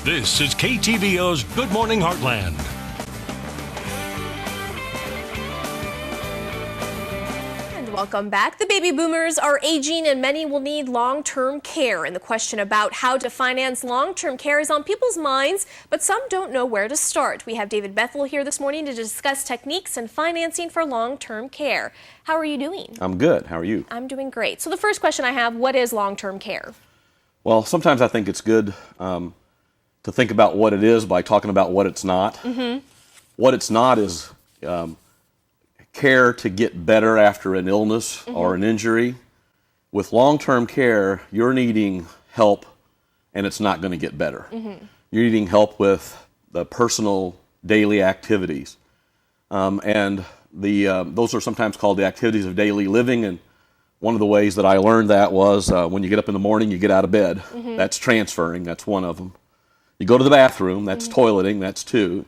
This is KTVO's Good Morning Heartland. And welcome back. The baby boomers are aging and many will need long-term care. And the question about how to finance long-term care is on people's minds, but some don't know where to start. We have David Bethel here this morning to discuss techniques and financing for long-term care. How are you doing? I'm good. How are you? I'm doing great. So the first question I have, what is long-term care? Well, sometimes I think it's good to think about what it is by talking about what it's not. Mm-hmm. What it's not is care to get better after an illness or an injury. With long-term care, you're needing help and it's not going to get better. You're needing help with the personal daily activities. And those are sometimes called the activities of daily living. And one of the ways that I learned that was when you get up in the morning, you get out of bed. That's transferring. That's one of them. You go to the bathroom. That's toileting. That's 2.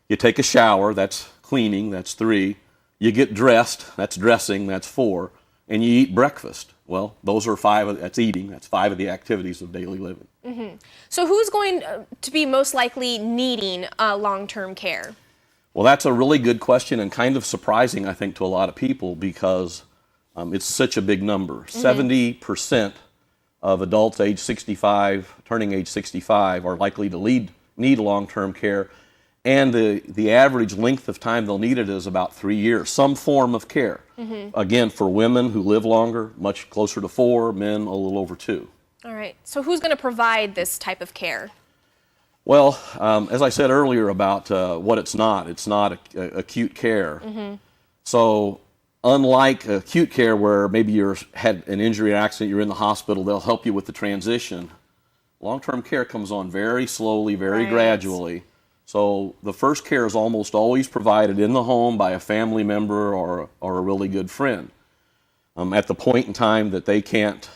You take a shower. That's cleaning. That's 3. You get dressed. That's dressing. That's 4. And you eat breakfast. Well, those are 5. That's eating. That's 5 of the activities of daily living. So who's going to be most likely needing long-term care? Well, that's a really good question and kind of surprising, I think, to a lot of people because it's such a big number. 70% of adults age 65, turning age 65, are likely to need long-term care. And the average length of time they'll need it is about 3 years, some form of care. Again, for women who live longer, much closer to 4, men a little over 2. All right. So who's going to provide this type of care? Well, as I said earlier about what it's not acute care. So unlike acute care where maybe you had an injury or accident, you're in the hospital, they'll help you with the transition. Long-term care comes on very slowly, very gradually. So the first care is almost always provided in the home by a family member or a really good friend. At the point in time that they can't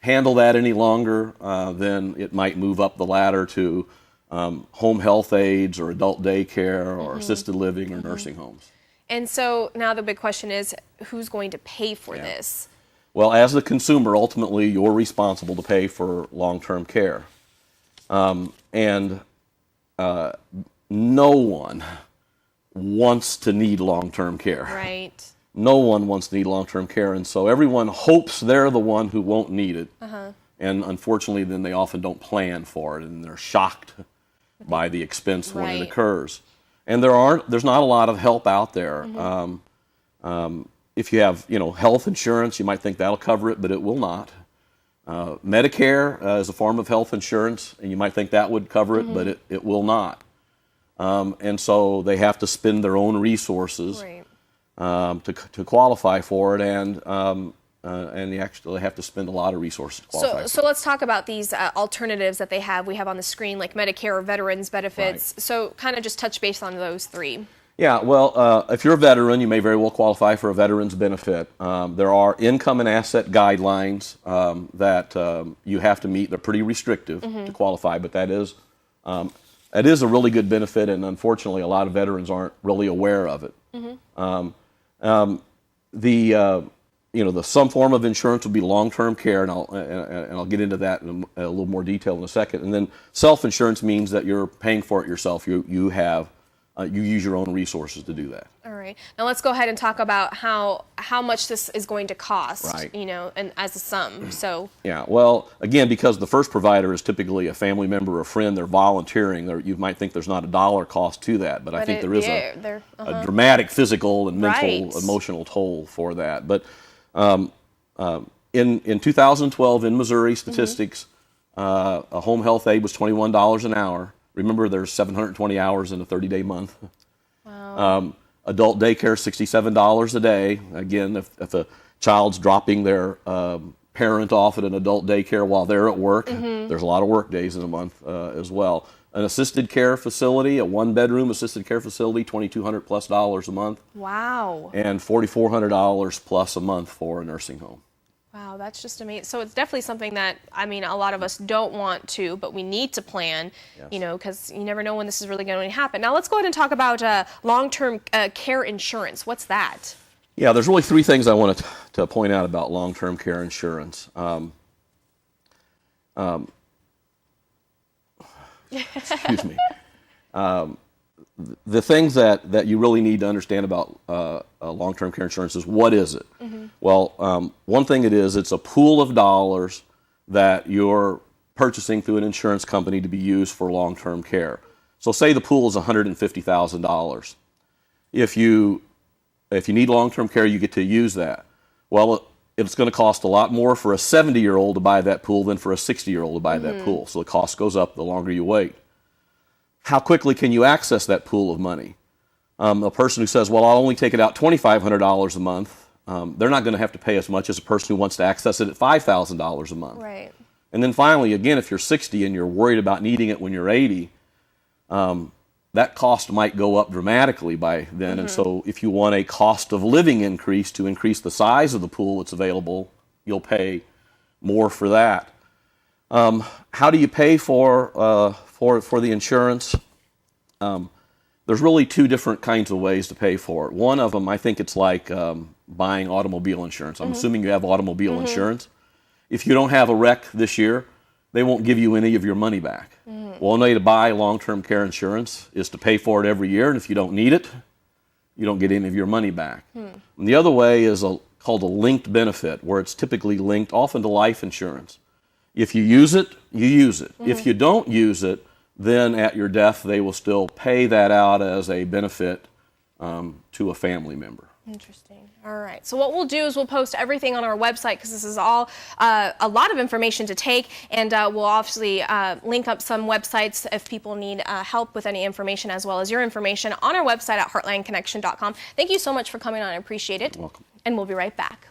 handle that any longer, then it might move up the ladder to home health aides or adult daycare or assisted living or nursing homes. And so now the big question is, who's going to pay for this? Well, as the consumer, ultimately, you're responsible to pay for long-term care. And no one wants to need long-term care. Right. No one wants to need long-term care, and so everyone hopes they're the one who won't need it. And unfortunately, then they often don't plan for it, and they're shocked by the expense when it occurs. And there's not a lot of help out there. If you have, health insurance, you might think that'll cover it, but it will not. Medicare is a form of health insurance, and you might think that would cover it, but it will not. And so they have to spend their own resources to qualify for it, and they actually have to spend a lot of resources to qualify for it. So let's talk about these alternatives that we have on the screen, like Medicare or veterans benefits. So kind of just touch base on those 3. Yeah, well, if you're a veteran, you may very well qualify for a veteran's benefit. There are income and asset guidelines that you have to meet. They're pretty restrictive to qualify, but that is a really good benefit, and unfortunately, a lot of veterans aren't really aware of it. The some form of insurance would be long-term care, and I'll get into that in a little more detail in a second. And then self-insurance means that you're paying for it yourself. You use your own resources to do that. All right. Now let's go ahead and talk about how much this is going to cost. And as a sum. So. Yeah. Well, again, because the first provider is typically a family member or a friend, they're volunteering. You might think there's not a dollar cost to that, but I think there is a dramatic physical and mental, emotional toll for that. But in 2012, in Missouri statistics, a home health aide was $21 an hour. Remember, there's 720 hours in a 30-day month. Wow. Adult daycare, $67 a day. Again, if a child's dropping their parent off at an adult daycare while they're at work, there's a lot of work days in a month as well. An assisted care facility, a 1-bedroom assisted care facility, $2,200+ a month. Wow. And $4,400 plus a month for a nursing home. Wow, that's just amazing. So it's definitely something that, a lot of us don't want to, but we need to plan, because you never know when this is really going to happen. Now let's go ahead and talk about long-term care insurance. What's that? Yeah, there's really 3 things I want to point out about long-term care Excuse me. The things that you really need to understand about long-term care insurance is, what is it? Well, one thing it's a pool of dollars that you're purchasing through an insurance company to be used for long-term care. So say the pool is $150,000. If you need long-term care, you get to use that. Well, it's going to cost a lot more for a 70-year-old to buy that pool than for a 60-year-old to buy that pool. So the cost goes up the longer you wait. How quickly can you access that pool of money? A person who says, well, I'll only take it out $2,500 a month, they're not going to have to pay as much as a person who wants to access it at $5,000 a month. Right. And then finally, again, if you're 60 and you're worried about needing it when you're 80, that cost might go up dramatically by then. And so if you want a cost of living increase to increase the size of the pool that's available, you'll pay more for that. How do you pay for the insurance? There's really two different kinds of ways to pay for it. One of them, I think it's like buying automobile insurance. I'm assuming you have automobile insurance. If you don't have a wreck this year, they won't give you any of your money back. One way to buy long-term care insurance is to pay for it every year, and if you don't need it, you don't get any of your money back. And the other way is called a linked benefit, where it's typically linked often to life insurance. If you use it, you use it. If you don't use it, then at your death, they will still pay that out as a benefit to a family member. Interesting. All right. So what we'll do is we'll post everything on our website, because this is all a lot of information to take, and we'll obviously link up some websites if people need help with any information, as well as your information on our website at heartlandconnection.com. Thank you so much for coming on. I appreciate it. You're welcome. And we'll be right back.